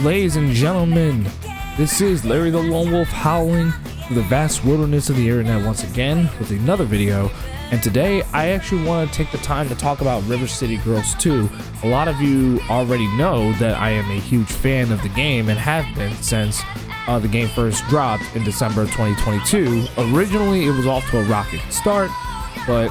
Ladies and gentlemen, this is Larry the Lone Wolf howling through the vast wilderness of the internet once again with another video. And today I actually want to take the time to talk about River City Girls 2. A lot of you already know that I am a huge fan of the game and have been since the game first dropped in December of 2022. Originally it was off to a rocket start, but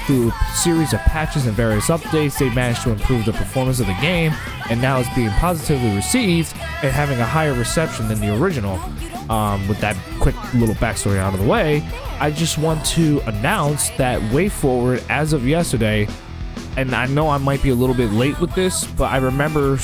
through a series of patches and various updates, they managed to improve the performance of the game, and now it's being positively received and having a higher reception than the original. With that quick little backstory out of the way, I just want to announce that way forward, as of yesterday, and I know I might be a little bit late with this, but I remember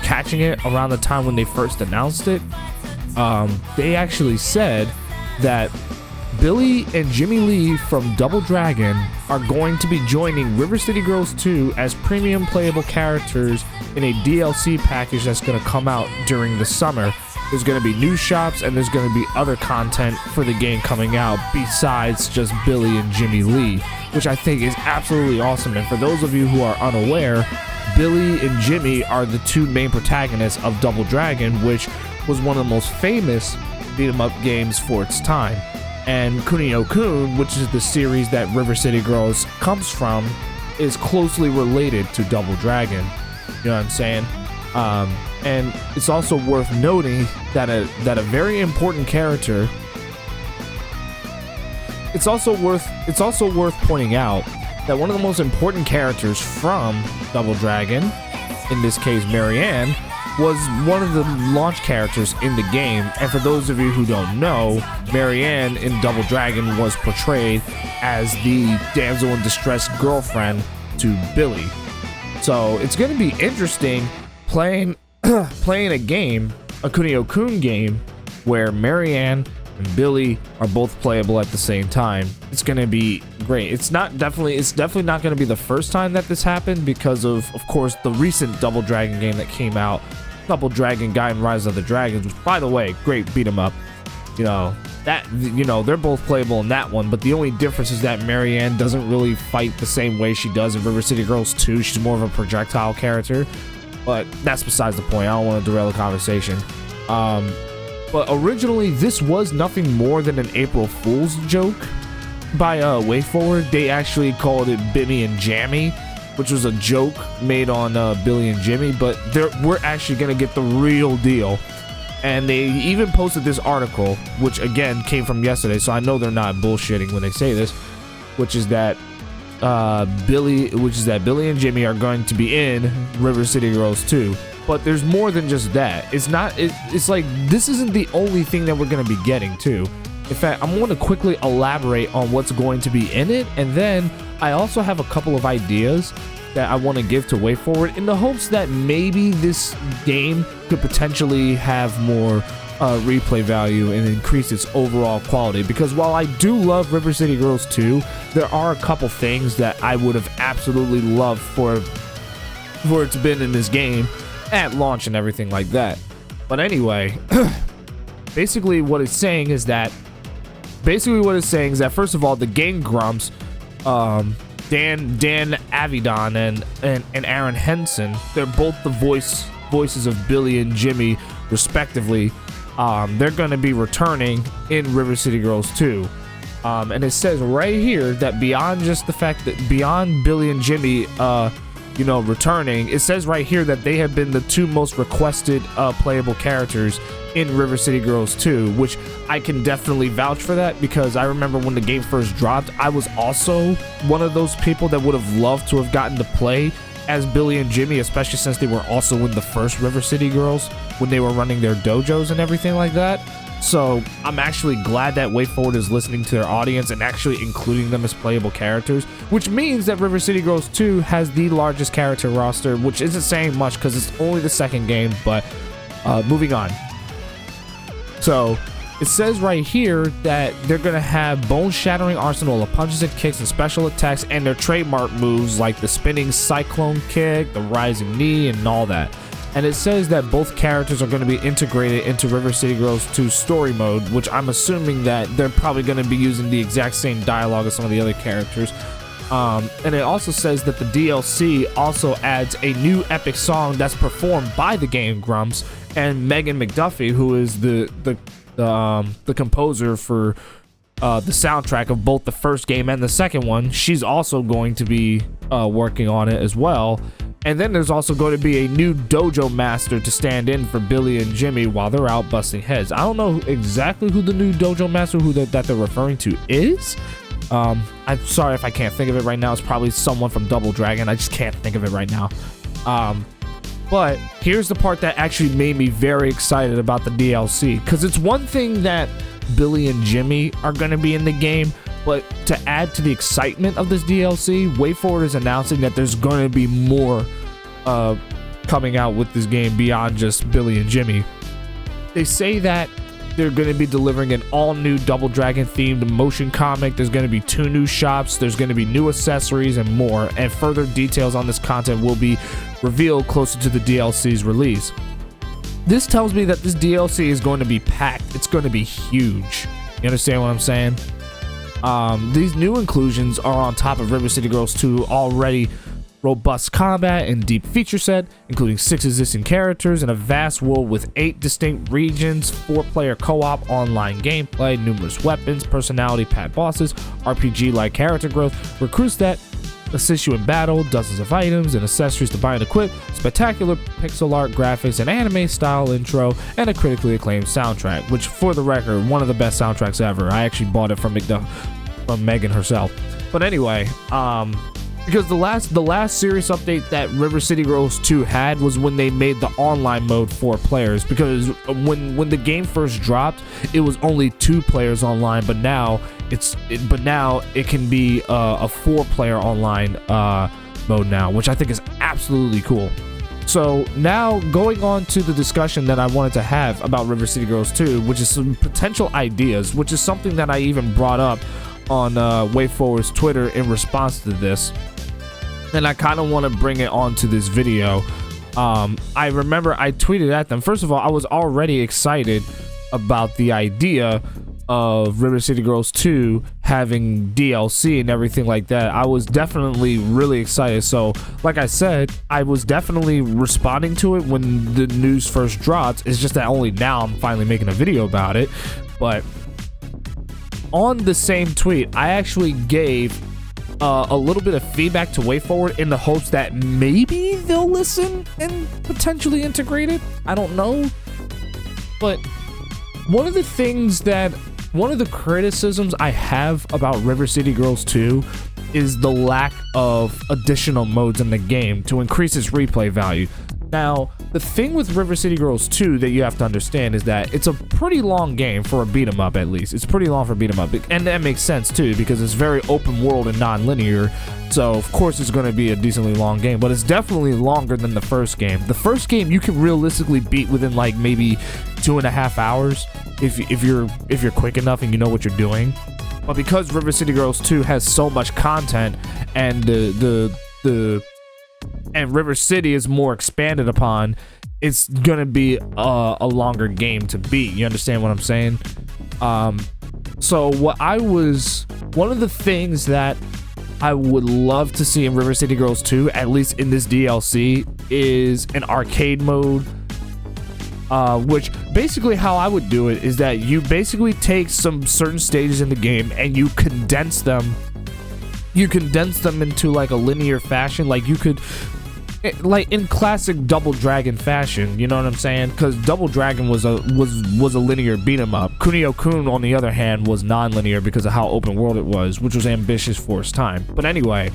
catching it around the time when they first announced it. They actually said that Billy and Jimmy Lee from Double Dragon are going to be joining River City Girls 2 as premium playable characters in a DLC package that's going to come out during the summer. There's going to be new shops and there's going to be other content for the game coming out besides just Billy and Jimmy Lee, which I think is absolutely awesome. And for those of you who are unaware, Billy and Jimmy are the two main protagonists of Double Dragon, which was one of the most famous beat-em-up games for its time. And Kunio-kun, which is the series that River City Girls comes from, is closely related to Double Dragon. You know what I'm saying? And it's also worth noting that a very important character. It's also worth pointing out that one of the most important characters from Double Dragon, in this case Marianne, was one of the launch characters in the game. And for those of you who don't know, Marianne in Double Dragon was portrayed as the damsel in distress girlfriend to Billy. So it's going to be interesting playing a game, a Kunio-kun game, where Marianne and Billy are both playable at the same time. It's going to be great. It's definitely not going to be the first time that this happened, because of course the recent Double Dragon game that came out, Double Dragon Gaiden Rise of the Dragons, which, by the way, great beat 'em up. They're both playable in that one, but the only difference is that Marianne doesn't really fight the same way she does in River City Girls 2. She's more of a projectile character, but that's besides the point. I don't want to derail the conversation. But originally this was nothing more than an April Fool's joke by WayForward. They actually called it Bimmy and Jammy, which was a joke made on Billy and Jimmy, but we're actually gonna get the real deal. And they even posted this article, which again came from yesterday, so I know they're not bullshitting when they say this, which is that Billy and Jimmy are going to be in River City Girls 2. But there's more than just that. It's like this isn't the only thing that we're going to be getting too. In fact, I'm going to quickly elaborate on what's going to be in it, and then I also have a couple of ideas that I want to give to WayForward in the hopes that maybe this game could potentially have more replay value and increase its overall quality. Because while I do love River City Girls 2, there are a couple things that I would have absolutely loved for it to been in this game at launch and everything like that. But anyway, basically what it's saying is that first of all, the Game Grumps, Dan Avidan and Aaron Henson, they're both the voices of Billy and Jimmy respectively. They're going to be returning in River City Girls 2. And it says right here that beyond just the fact that beyond Billy and Jimmy returning, it says right here that they have been the two most requested playable characters in River City Girls 2, which I can definitely vouch for that, because I remember when the game first dropped, I was also one of those people that would have loved to have gotten to play as Billy and Jimmy, especially since they were also in the first River City Girls when they were running their dojos and everything like that. So I'm actually glad that WayForward is listening to their audience and actually including them as playable characters, which means that River City Girls 2 has the largest character roster, which isn't saying much because it's only the second game, but moving on. So it says right here that they're going to have bone-shattering arsenal of punches and kicks and special attacks, and their trademark moves like the spinning cyclone kick, the rising knee, and all that. And it says that both characters are going to be integrated into River City Girls 2 story mode, which I'm assuming that they're probably going to be using the exact same dialogue as some of the other characters. And it also says that the DLC also adds a new epic song that's performed by the Game Grumps and Megan McDuffie, who is the composer for the soundtrack of both the first game and the second one. She's also going to be working on it as well. And then there's also going to be a new dojo master to stand in for Billy and Jimmy while they're out busting heads. I don't know exactly who the new dojo master that they're referring to is. I'm sorry if I can't think of it right now. It's probably someone from Double Dragon. I just can't think of it right now. But here's the part that actually made me very excited about the DLC, because it's one thing that Billy and Jimmy are going to be in the game, but to add to the excitement of this DLC, WayForward is announcing that there's going to be more coming out with this game beyond just Billy and Jimmy. They say that they're going to be delivering an all-new Double Dragon themed motion comic. There's going to be 2 new shops, there's going to be new accessories and more, and further details on this content will be revealed closer to the DLC's release. This tells me that this DLC is going to be packed. It's going to be huge. You understand what I'm saying? These new inclusions are on top of River City Girls 2 already robust combat and deep feature set, including 6 existing characters and a vast world with 8 distinct regions, 4-player co-op online gameplay, numerous weapons, personality packed bosses, RPG-like character growth, recruits that assist you in battle, dozens of items and accessories to buy and equip, spectacular pixel art graphics, an anime style intro, and a critically acclaimed soundtrack, which, for the record, one of the best soundtracks ever. I actually bought it from Megan herself. But anyway, because the last serious update that River City Girls 2 had was when they made the online mode 4 players, because when the game first dropped, it was only 2 players online, but now it can be a 4-player online mode now, which I think is absolutely cool. So now going on to the discussion that I wanted to have about River City Girls 2, which is some potential ideas, which is something that I even brought up on WayForward's Twitter in response to this, and I kind of want to bring it onto this video. I remember I tweeted at them. First of all, I was already excited about the idea of River City Girls 2 having DLC and everything like that. I was definitely really excited. So like I said, I was definitely responding to it when the news first dropped. It's just that only now I'm finally making a video about it. But on the same tweet, I actually gave a little bit of feedback to WayForward in the hopes that maybe they'll listen and potentially integrate it. I don't know. But one of the criticisms I have about River City Girls 2 is the lack of additional modes in the game to increase its replay value. Now, the thing with River City Girls 2 that you have to understand is that it's a pretty long game for a beat 'em up, at least. It's pretty long for a beat 'em up, and that makes sense too, because it's very open world and non-linear, so of course it's going to be a decently long game, but it's definitely longer than the first game. The first game you can realistically beat within like maybe 2.5 hours if you're quick enough and you know what you're doing. But because River City Girls 2 has so much content and and River City is more expanded upon, it's gonna be a longer game to beat. You understand what I'm saying? So one of the things that I would love to see in River City Girls 2, at least in this DLC, is an arcade mode. Which basically how I would do it is that you basically take some certain stages in the game and you condense them into like a linear fashion. Like you could, like in classic Double Dragon fashion, you know what I'm saying? Because Double Dragon was a linear beat 'em up. Kunio-kun, on the other hand, was non-linear because of how open world it was, which was ambitious for its time. But anyway,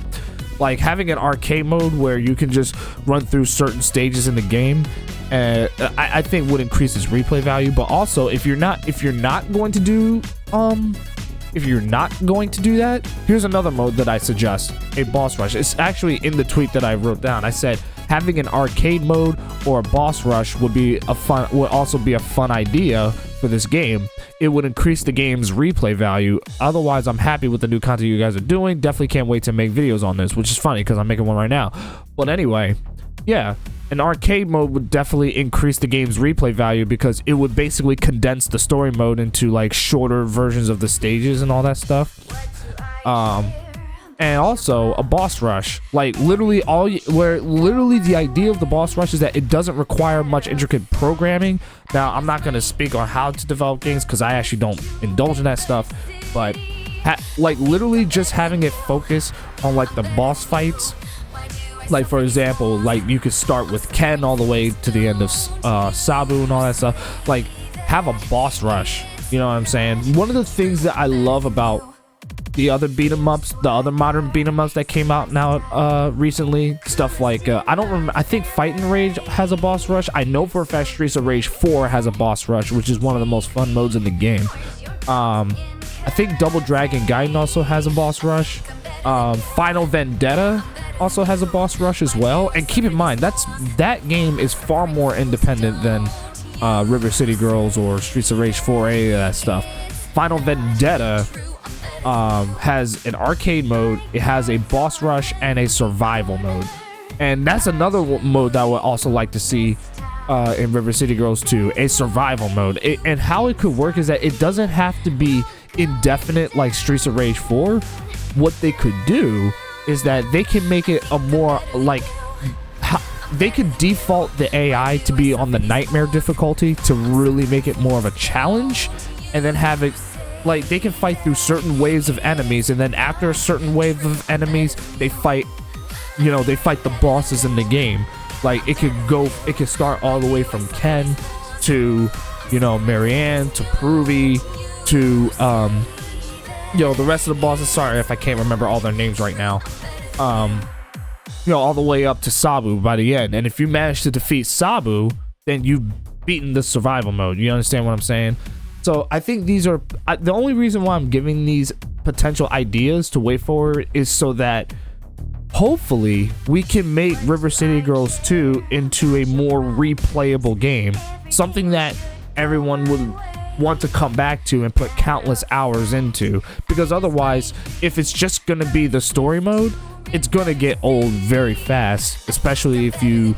like having an arcade mode where you can just run through certain stages in the game, I think would increase its replay value. But also, if you're not going to do that, here's another mode that I suggest: a boss rush. It's actually in the tweet that I wrote down. I said having an arcade mode or a boss rush would also be a fun idea for this game. It would increase the game's replay value. Otherwise, I'm happy with the new content you guys are doing. Definitely can't wait to make videos on this, which is funny because I'm making one right now. But anyway, yeah, an arcade mode would definitely increase the game's replay value because it would basically condense the story mode into like shorter versions of the stages and all that stuff. and also a boss rush. Like literally literally the idea of the boss rush is that it doesn't require much intricate programming. Now I'm not going to speak on how to develop games because I actually don't indulge in that stuff, but like literally just having it focus on like the boss fights. Like for example, like you could start with Ken all the way to the end of Sabu and all that stuff. Like have a boss rush, you know what I'm saying? One of the things that I love about the other beat 'em ups, the other modern beat 'em ups that came out now recently, stuff like I don't remember, I think Fighting Rage has a boss rush. I know for a fact Streets of Rage 4 has a boss rush, which is one of the most fun modes in the game. I think Double Dragon Gaiden also has a boss rush. Final Vendetta also has a boss rush as well. And keep in mind, that game is far more independent than River City Girls or Streets of Rage 4, any of that stuff. Final Vendetta has an arcade mode, it has a boss rush, and a survival mode. And that's another mode that I would also like to see in River City Girls 2, a survival mode. And how it could work is that it doesn't have to be indefinite like Streets of Rage 4. What they could do is that they can make it a more like they could default the AI to be on the nightmare difficulty to really make it more of a challenge, and then have it like they can fight through certain waves of enemies, and then after a certain wave of enemies they fight, you know, they fight the bosses in the game. Like it could start all the way from Ken to, you know, Marianne to Pruvi to the rest of the bosses. Sorry if I can't remember all their names right now. All the way up to Sabu by the end. And if you manage to defeat Sabu, then you've beaten the survival mode. You understand what I'm saying? So I think these are the only reason why I'm giving these potential ideas to WayForward is so that hopefully we can make River City Girls 2 into a more replayable game, something that everyone would want to come back to and put countless hours into. Because otherwise, if it's just gonna be the story mode, it's gonna get old very fast, especially if you've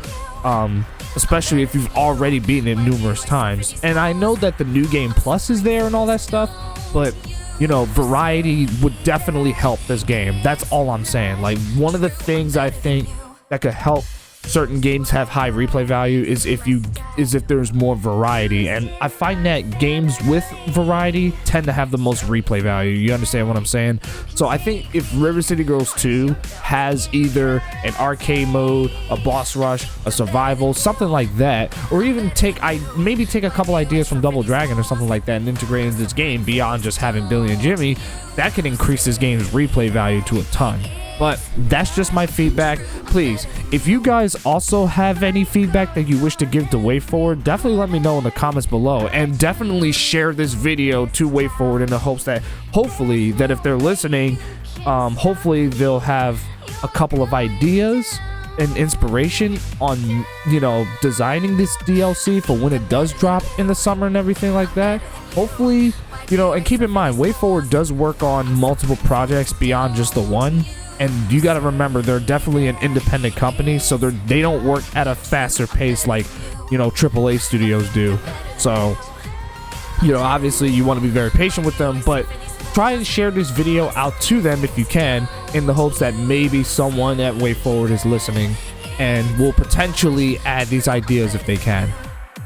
already beaten it numerous times. And I know that the New Game Plus is there and all that stuff, but you know, variety would definitely help this game. That's all I'm saying. Like, one of the things I think that could help certain games have high replay value is if there's more variety, and I find that games with variety tend to have the most replay value. You understand what I'm saying? So I think if River City Girls 2 has either an arcade mode, a boss rush, a survival, something like that, or even maybe take a couple ideas from Double Dragon or something like that and integrate into this game beyond just having Billy and Jimmy, that could increase this game's replay value to a ton. But that's just my feedback. Please, if you guys also have any feedback that you wish to give to WayForward, definitely let me know in the comments below, and definitely share this video to WayForward in the hopes that hopefully that if they're listening, hopefully they'll have a couple of ideas and inspiration on, you know, designing this DLC for when it does drop in the summer and everything like that. Hopefully, you know, and keep in mind, WayForward does work on multiple projects beyond just the one. And you got to remember, they're definitely an independent company, so they don't work at a faster pace like, you know, AAA studios do. So, you know, obviously you want to be very patient with them, but try and share this video out to them if you can, in the hopes that maybe someone at WayForward is listening and will potentially add these ideas if they can.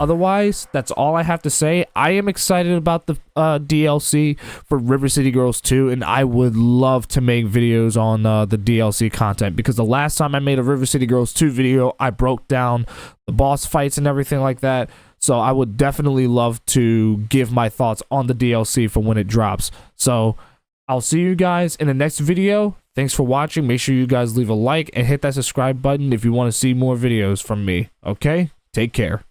Otherwise, that's all I have to say. I am excited about the DLC for River City Girls 2, and I would love to make videos on the DLC content, because the last time I made a River City Girls 2 video, I broke down the boss fights and everything like that. So I would definitely love to give my thoughts on the DLC for when it drops. So I'll see you guys in the next video. Thanks for watching. Make sure you guys leave a like and hit that subscribe button if you want to see more videos from me. Okay? Take care.